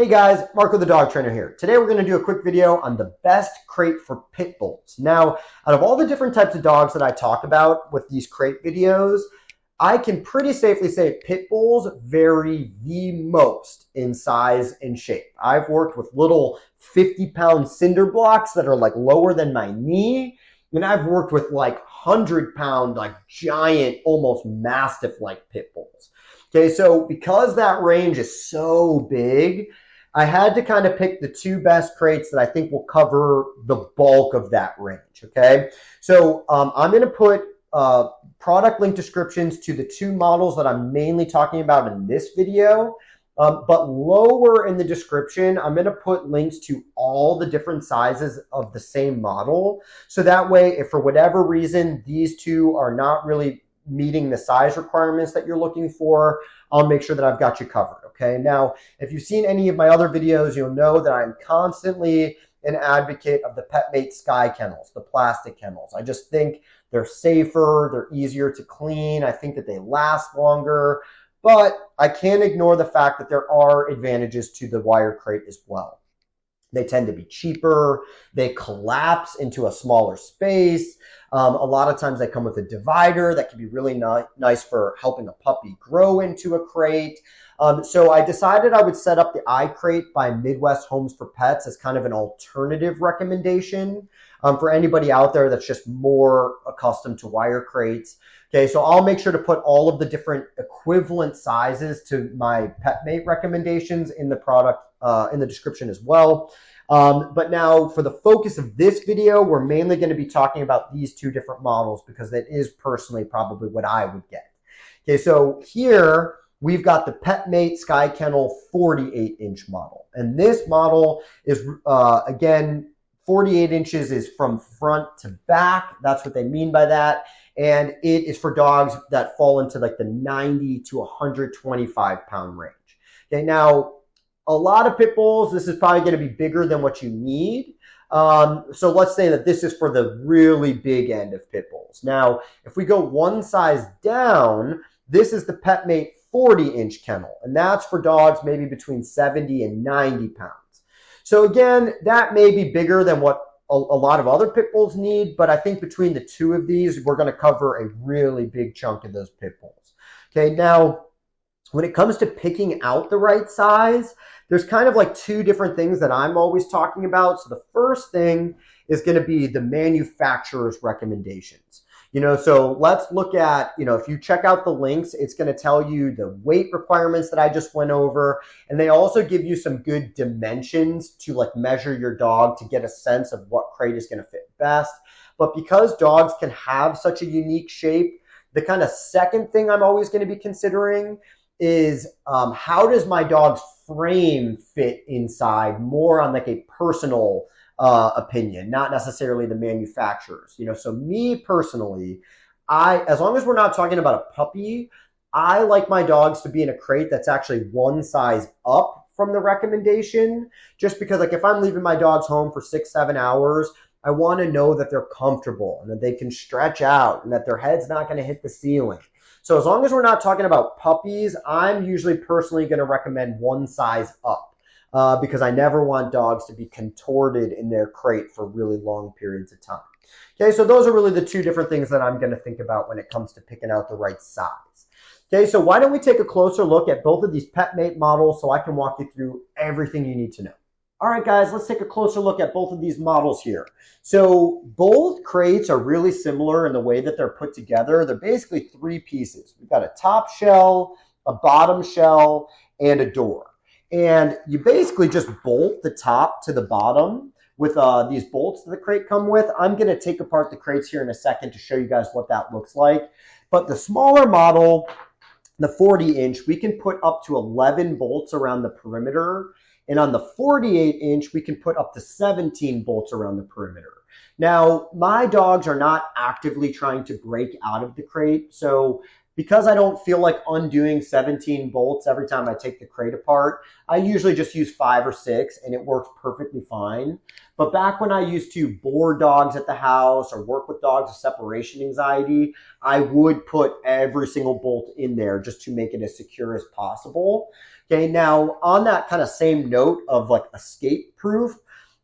Hey guys, Marco the dog trainer here. Today we're going to do a quick video on the best crate for pit bulls. Now, out of all the different types of dogs that I talk about with these crate videos, I can pretty safely say pit bulls vary the most in size and shape. I've worked with little 50-pound cinder blocks that are like lower than my knee, and I've worked with like 100-pound, like giant, almost mastiff-like pit bulls. Okay, so because that range is so big, I had to kind of pick the two best crates that I think will cover the bulk of that range, okay? So I'm going to put product link descriptions to the two models that I'm mainly talking about in this video, but lower in the description, I'm going to put links to all the different sizes of the same model. So that way, if for whatever reason these two are not really meeting the size requirements that you're looking for, I'll make sure that I've got you covered, okay? Now, if you've seen any of my other videos, you'll know that I'm constantly an advocate of the PetMate Sky Kennels, the plastic kennels. I just think they're safer, they're easier to clean, I think that they last longer, but I can't ignore the fact that there are advantages to the wire crate as well. They tend to be cheaper. They collapse into a smaller space. A lot of times they come with a divider that can be really nice for helping a puppy grow into a crate. So I decided I would set up the ICrate by Midwest Homes for Pets as kind of an alternative recommendation for anybody out there that's just more accustomed to wire crates. Okay, so I'll make sure to put all of the different equivalent sizes to my PetMate recommendations in the product in the description as well. But now for the focus of this video, we're mainly going to be talking about these two different models because that is personally probably what I would get. Okay, so here we've got the PetMate Sky Kennel 48-inch model. And this model is, again, 48 inches is from front to back. That's what they mean by that. And it is for dogs that fall into like the 90 to 125 pound range. Okay, now a lot of pit bulls, this is probably going to be bigger than what you need. So let's say that this is for the really big end of pit bulls. Now, if we go one size down, this is the PetMate 40-inch kennel, and that's for dogs maybe between 70 and 90 pounds. So again, that may be bigger than what a lot of other pit bulls need, but I think between the two of these, we're going to cover a really big chunk of those pit bulls. Okay, now, when it comes to picking out the right size, there's kind of like two different things that I'm always talking about. So the first thing is going to be the manufacturer's recommendations. So let's look at, if you check out the links, it's going to tell you the weight requirements that I just went over. And they also give you some good dimensions to like measure your dog to get a sense of what crate is going to fit best. But because dogs can have such a unique shape, the kind of second thing I'm always going to be considering is how does my dog's frame fit inside, more on like a personal opinion, not necessarily the manufacturer's. So me personally, as long as we're not talking about a puppy, I like my dogs to be in a crate that's actually one size up from the recommendation, just because like if I'm leaving my dogs home for 6-7 hours, I want to know that they're comfortable and that they can stretch out and that their head's not going to hit the ceiling. So as long as we're not talking about puppies, I'm usually personally going to recommend one size up because I never want dogs to be contorted in their crate for really long periods of time. Okay, so those are really the two different things that I'm going to think about when it comes to picking out the right size. Okay, so why don't we take a closer look at both of these PetMate models so I can walk you through everything you need to know. All right, guys, let's take a closer look at both of these models here. So both crates are really similar in the way that they're put together. They're basically three pieces. We've got a top shell, a bottom shell, and a door. And you basically just bolt the top to the bottom with these bolts that the crate come with. I'm going to take apart the crates here in a second to show you guys what that looks like. But the smaller model, the 40-inch, we can put up to 11 bolts around the perimeter. And on the 48-inch, we can put up to 17 bolts around the perimeter. Now, my dogs are not actively trying to break out of the crate, so because I don't feel like undoing 17 bolts every time I take the crate apart, I usually just use 5 or 6 and it works perfectly fine. But back when I used to board dogs at the house or work with dogs with separation anxiety, I would put every single bolt in there just to make it as secure as possible. Okay, now on that kind of same note of like escape proof,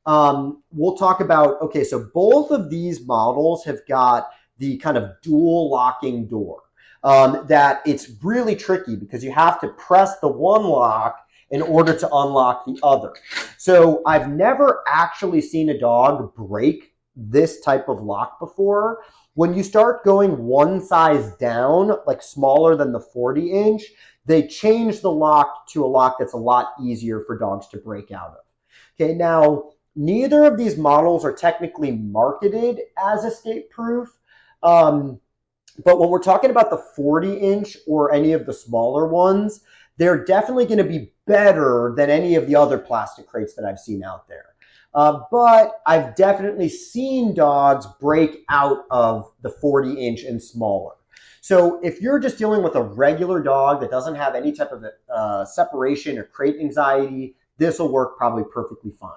we'll talk about, okay, so both of these models have got the kind of dual locking door. That it's really tricky because you have to press the one lock in order to unlock the other. So I've never actually seen a dog break this type of lock before. When you start going one size down, like smaller than the 40-inch, they change the lock to a lock that's a lot easier for dogs to break out of. Okay, now neither of these models are technically marketed as escape proof. But when we're talking about the 40-inch or any of the smaller ones, they're definitely going to be better than any of the other plastic crates that I've seen out there. But I've definitely seen dogs break out of the 40-inch and smaller. So if you're just dealing with a regular dog that doesn't have any type of separation or crate anxiety, this will work probably perfectly fine.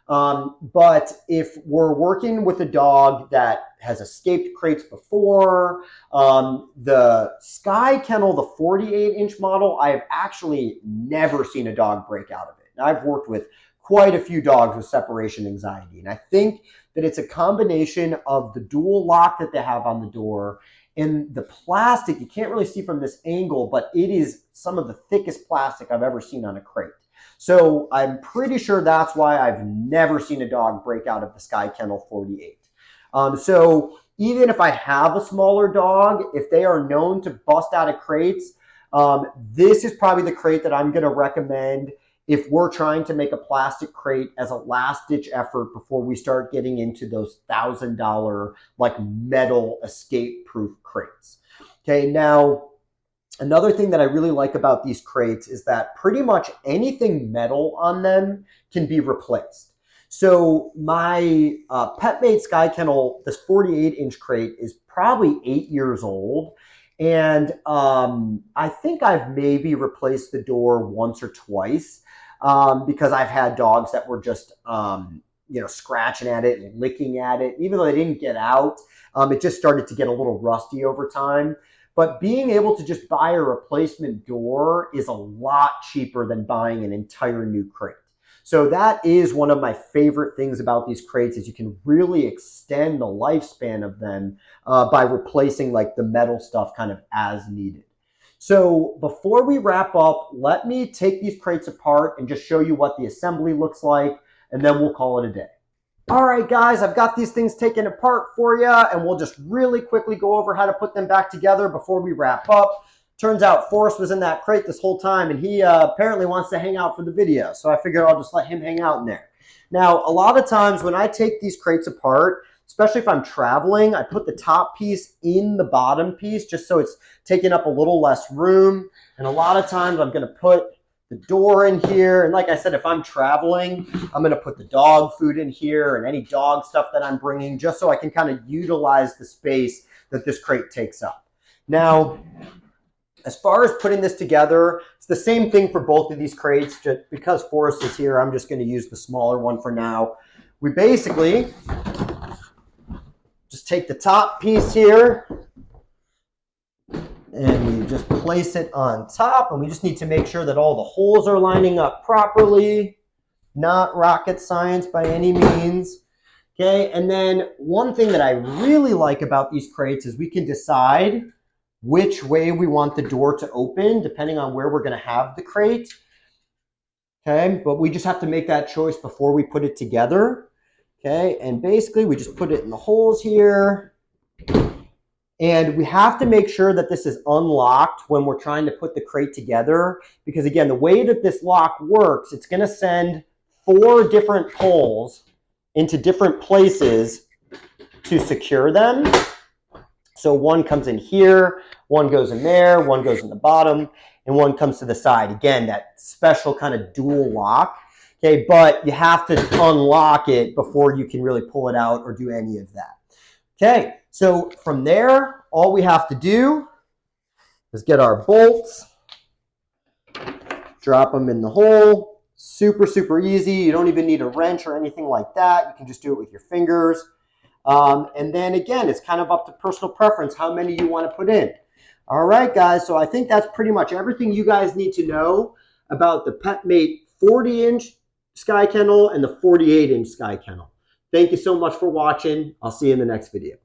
But if we're working with a dog that has escaped crates before, the Sky Kennel, the 48-inch model, I have actually never seen a dog break out of it. And I've worked with quite a few dogs with separation anxiety. And I think that it's a combination of the dual lock that they have on the door and the plastic. You can't really see from this angle, but it is some of the thickest plastic I've ever seen on a crate. So I'm pretty sure that's why I've never seen a dog break out of the Sky Kennel 48. So even if I have a smaller dog, if they are known to bust out of crates, this is probably the crate that I'm going to recommend if we're trying to make a plastic crate as a last-ditch effort before we start getting into those $1,000 like metal escape-proof crates. Okay, now another thing that I really like about these crates is that pretty much anything metal on them can be replaced. So my PetMate Sky Kennel, this 48-inch crate, is probably 8 years old. And I think I've maybe replaced the door once or twice because I've had dogs that were just scratching at it and licking at it. Even though they didn't get out, it just started to get a little rusty over time. But being able to just buy a replacement door is a lot cheaper than buying an entire new crate. So that is one of my favorite things about these crates is you can really extend the lifespan of them by replacing like the metal stuff kind of as needed. So before we wrap up, let me take these crates apart and just show you what the assembly looks like, and then we'll call it a day. All right, guys, I've got these things taken apart for you, and we'll just really quickly go over how to put them back together before we wrap up. Turns out Forrest was in that crate this whole time, and he apparently wants to hang out for the video, so I figured I'll just let him hang out in there. Now, a lot of times when I take these crates apart, especially if I'm traveling, I put the top piece in the bottom piece just so it's taking up a little less room, and a lot of times I'm going to put the door in here. And like I said, if I'm traveling, I'm going to put the dog food in here and any dog stuff that I'm bringing just so I can kind of utilize the space that this crate takes up. Now, as far as putting this together, it's the same thing for both of these crates. Just because Forrest is here, I'm just going to use the smaller one for now. We basically just take the top piece here and we just place it on top, and we just need to make sure that all the holes are lining up properly. Not rocket science by any means. Okay, and then one thing that I really like about these crates is we can decide which way we want the door to open depending on where we're going to have the crate. Okay, but we just have to make that choice before we put it together. Okay, and basically we just put it in the holes here. And we have to make sure that this is unlocked when we're trying to put the crate together, because again, the way that this lock works, it's going to send 4 different poles into different places to secure them. So one comes in here, one goes in there, one goes in the bottom, and one comes to the side. Again, that special kind of dual lock. Okay, but you have to unlock it before you can really pull it out or do any of that. Okay, so from there, all we have to do is get our bolts, drop them in the hole. Super, super easy. You don't even need a wrench or anything like that. You can just do it with your fingers. And then again, it's kind of up to personal preference how many you want to put in. All right, guys. So I think that's pretty much everything you guys need to know about the PetMate 40-inch Sky Kennel and the 48-inch Sky Kennel. Thank you so much for watching. I'll see you in the next video.